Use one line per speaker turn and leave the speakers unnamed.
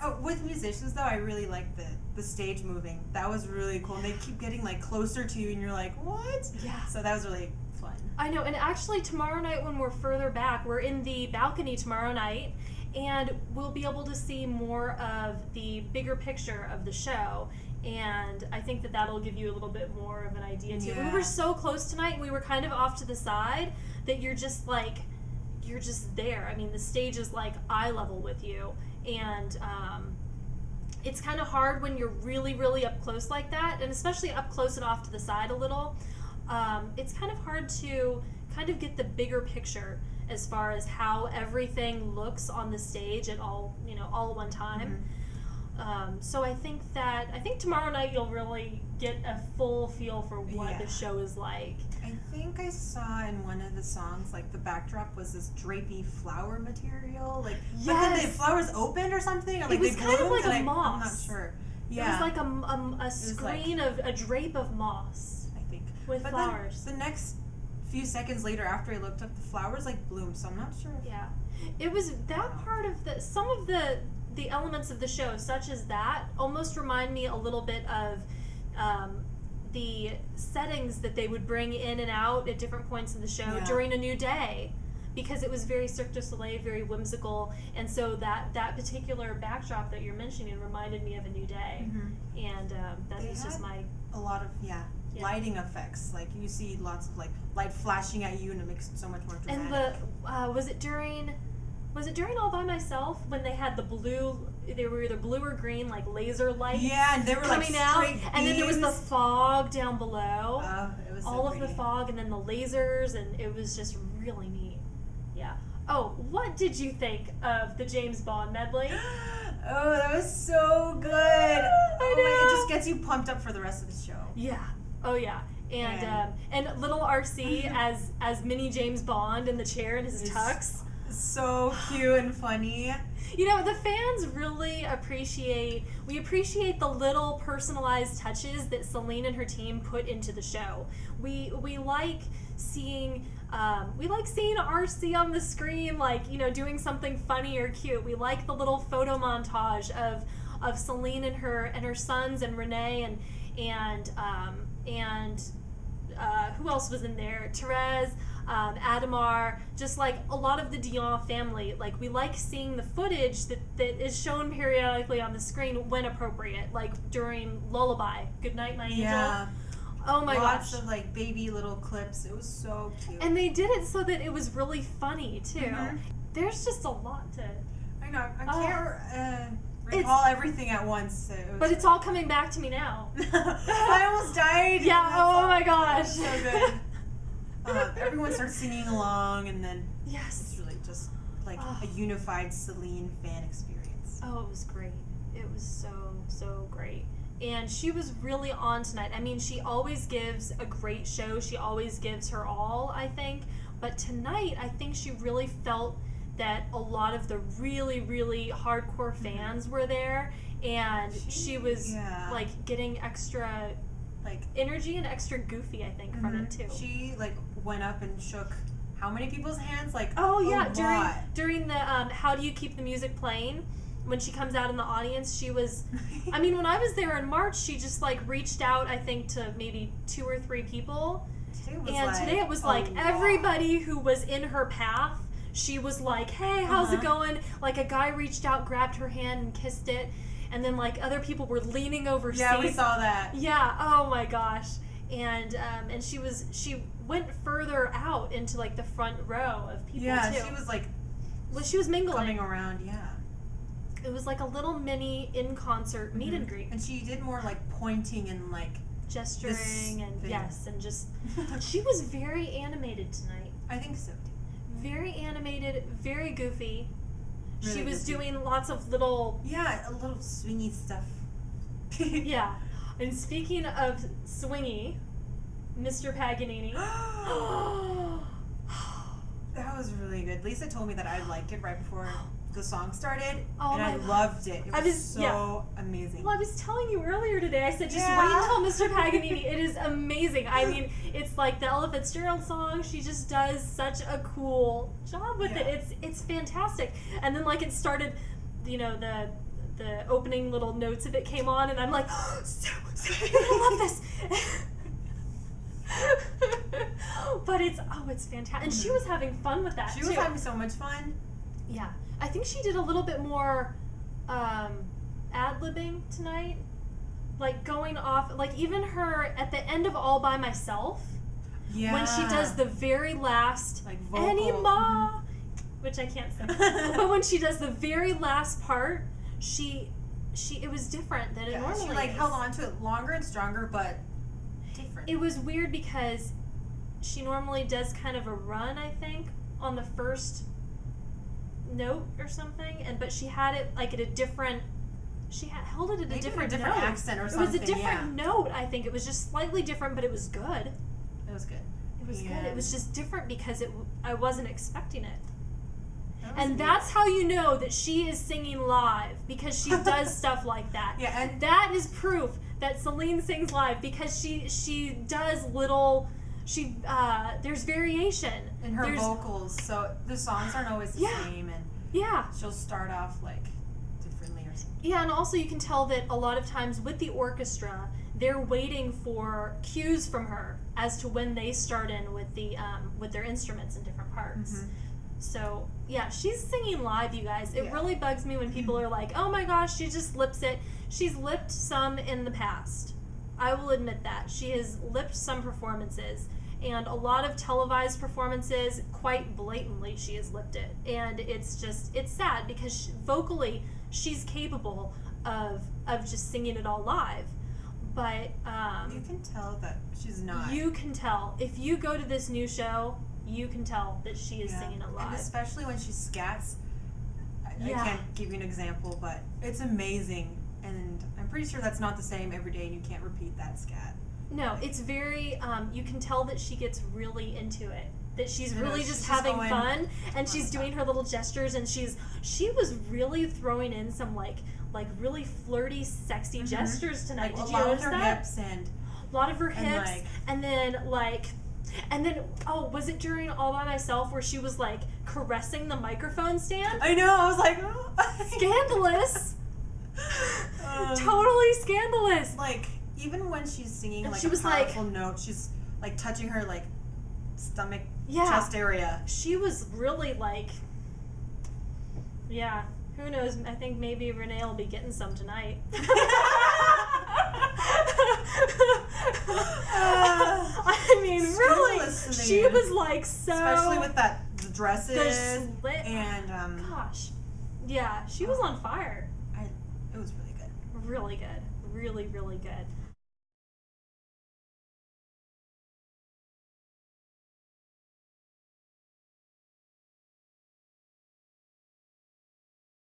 Oh, with musicians though, I really like the stage moving. That was really cool. And they keep getting like closer to you, and you're like, what?
Yeah.
So that was really fun.
I know, and actually tomorrow night when we're further back, we're in the balcony tomorrow night, and we'll be able to see more of the bigger picture of the show. And I think that that'll give you a little bit more of an idea too.
Yeah.
We were so close tonight, and we were kind of off to the side that you're just there. I mean, the stage is like eye level with you, and it's kind of hard when you're really, really up close like that, and especially up close and off to the side a little. It's kind of hard to kind of get the bigger picture as far as how everything looks on the stage at all at one time.
Mm-hmm.
So I think tomorrow night you'll really get a full feel for what the show is like.
I think I saw in one of the songs, like, the backdrop was this drapey flower material, like, but then the flowers opened or something, or like
it was
they
kind
bloomed,
of like a moss.
I'm not sure. Yeah,
it was like a screen of a drape of moss.
I think
with flowers.
Then the next few seconds later, after I looked up, the flowers like bloomed, so I'm not sure.
Yeah, it was that part of some of the elements of the show, such as that, almost remind me a little bit of the settings that they would bring in and out at different points in the show during a new day, because it was very Cirque du Soleil, very whimsical, and so that particular backdrop that you're mentioning reminded me of a new day.
Mm-hmm.
And that was just
a lot of lighting effects, like you see lots of like light flashing at you, and it makes it so much more dramatic.
And was it during All By Myself when they had the blue? They were either blue or green, like laser lights.
Yeah, and they were
coming
like
out,
beams.
and then there was the fog down below.
It was
all
so
of
pretty.
the fog, and then the lasers, and it was just really neat. Yeah. Oh, what did you think of the James Bond medley?
Oh, that was so good. It just gets you pumped up for the rest of the show.
Yeah. Oh yeah. And little RC as mini James Bond in the chair in his tux.
So cute and funny.
The fans really appreciate the little personalized touches that Celine and her team put into the show. We like seeing RC on the screen, like, doing something funny or cute. We like the little photo montage of Celine and her sons and Renee and who else was in there? Therese, Adamar, just like a lot of the Dion family. Like, we like seeing the footage that is shown periodically on the screen when appropriate, like during Lullaby, Goodnight My Angel.
Yeah.
Oh my
Lots
gosh.
of like baby little clips. It was so cute.
And they did it so that it was really funny too.
Mm-hmm.
There's just a lot to.
I know. I can't recall everything at once.
But it's all coming back to me now.
I almost died.
Yeah. Oh my gosh.
So good. Everyone starts singing along, and then
yes,
it's really just like a unified Celine fan experience.
Oh, it was great. It was so great. And she was really on tonight. I mean, she always gives a great show. She always gives her all, I think. But tonight, I think she really felt that a lot of the really, really hardcore fans were there. And she was, like, getting extra, like, energy and extra goofy, I think, from it, too.
She, like, went up and shook how many people's hands? Like,
oh, yeah. During the How Do You Keep the Music Playing? When she comes out in the audience, she was, I mean, when I was there in March, she just, like, reached out, I think, to maybe 2 or 3 people. Today it was like everybody who was in her path, she was like, hey, how's it going? Like, a guy reached out, grabbed her hand, and kissed it. And then, like, other people were leaning over seats.
Yeah, we saw that.
Yeah, oh my gosh. And she went further out into, like, the front row of people, too.
Yeah, she was, like,
she was mingling.
Coming around, yeah.
It was like a little mini in-concert meet and greet.
And she did more, like, pointing and, like,
gesturing and yes, and just she was very animated tonight.
I think so too.
Very animated, very goofy.
Really
she was
goofy.
doing lots of little
a little swingy stuff.
Yeah. And speaking of swingy, Mr. Paganini.
That was really good. Lisa told me that I'd like it right before the song started, and I
God.
loved it. It was so amazing.
Well, I was telling you earlier today, I said, just wait until Mr. Paganini. It is amazing. I mean, it's like the Ella Fitzgerald song. She just does such a cool job with it. It's fantastic. And then, like, it started, the the opening little notes of it came on, and I'm like, oh, so you're gonna love this. But it's fantastic, and she was having fun with that.
She was having so much fun.
Yeah, I think she did a little bit more ad-libbing tonight, like going off, like even her at the end of All by Myself.
Yeah.
When she does the very last
like vocal.
Anima, which I can't sing, but when she does the very last part, it was different than it normally
She like
is.
held on to it longer and stronger, but different.
It was weird because she normally does kind of a run, I think, on the first note or something, but she had it like at a different. Held it at a different note.
accent or something.
It was a different note, I think. It was just slightly different, but it was good.
It was good.
It was good. It was just different because I wasn't expecting it.
And
that's how you know that she is singing live, because she does stuff like that.
Yeah, and
that is proof that Celine sings live, because she does little. There's variation
in her vocals, so the songs aren't always the same, and she'll start off like differently or something.
Yeah, and also you can tell that a lot of times with the orchestra, they're waiting for cues from her as to when they start in with the with their instruments in different parts.
Mm-hmm.
So yeah, she's singing live, you guys. It really bugs me when people are like, "Oh my gosh, she just lips it." She's lipped some in the past. I will admit that she has lipped some performances, and a lot of televised performances, quite blatantly, she has lipped it, and it's sad because vocally she's capable of just singing it all live. But
you can tell that she's not.
You can tell. If you go to this new show, you can tell that she is singing it live.
And especially when she scats. I can't give you an example, but it's amazing. And I'm pretty sure that's not the same every day, and you can't repeat that scat.
No, it's very, you can tell that she gets really into it. That she's really just having fun, and she's doing her little gestures, and she was really throwing in some like really flirty, sexy gestures tonight. Did you notice that?
A lot of her hips and
a lot of her hips, and then was it during All by Myself where she was like caressing the microphone stand?
I know. I was like, oh.
Scandalous. Totally scandalous.
Like even when she's singing like
she was
a powerful note, she's like touching her like stomach, chest area.
She was really like, who knows? I think maybe Renee will be getting some tonight. I mean, really, she was like so.
Especially with the dresses and
gosh, yeah, she was on fire.
It was really good.
Really good. Really, really good.